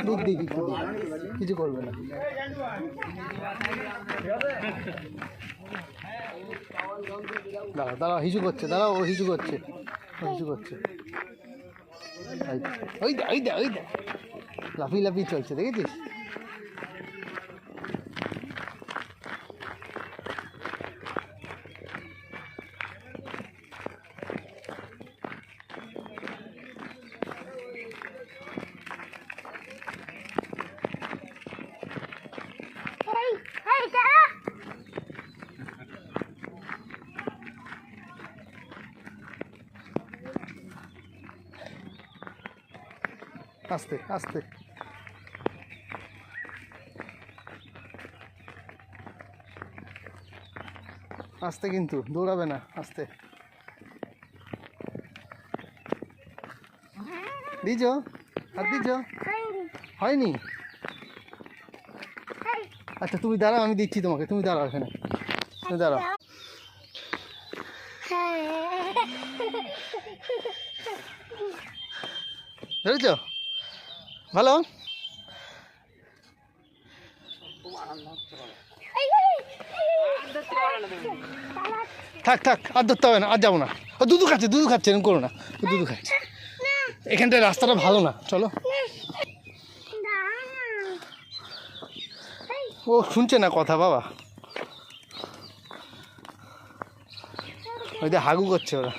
দুধ দিই কিছু করবে না। দাঁড়া দাঁড়া, হিসু করছে, দাঁড়া, ও হিসু করছে, হিসু করছে। ওই দা ওই দা ওই দা লাফিয়ে লাফিয়ে চলছে, দেখেছিস? আস্তে আস্তে, আস্তে, কিন্তু দৌড়াবে না, আস্তে। দিছ হাত দিছ? হয়নি? আচ্ছা তুমি দাঁড়াও, আমি দিচ্ছি তোমাকে, তুমি দাঁড়াও এখানে, তুমি দাঁড়াও। ধরেছ? ভালো। থাক থাক, আর ধরতে হবে না, আর যাবো না। ও দুধু খাচ্ছে, দুধু খাচ্ছে, এরকম করো না, ও দুধু খাচ্ছে। এখানটায় রাস্তাটা ভালো না, চলো। ও শুনছে না কথা বাবা, ওই যে হাগু করছে, ওরা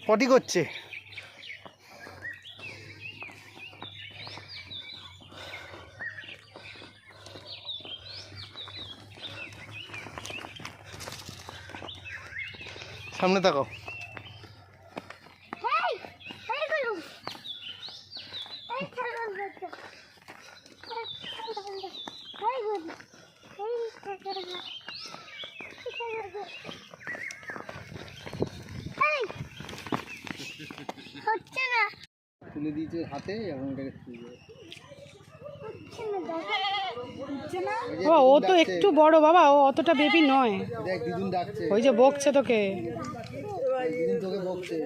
পটি করছে। সামনে তাকাও। তুলে দিয়েছে হাতে, এবং ও তো একটু বড় বাবা, ও অতটা বেবি নয়। ওই যে বকছে তোকে, তোকে বকছে।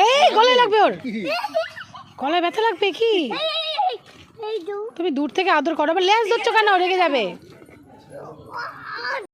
এই গলায় লাগবে, ওর গলায় ব্যথা লাগবে কি? তুমি দূর থেকে আদর করো, লেজ ধরছো কেন? রেগে যাবে।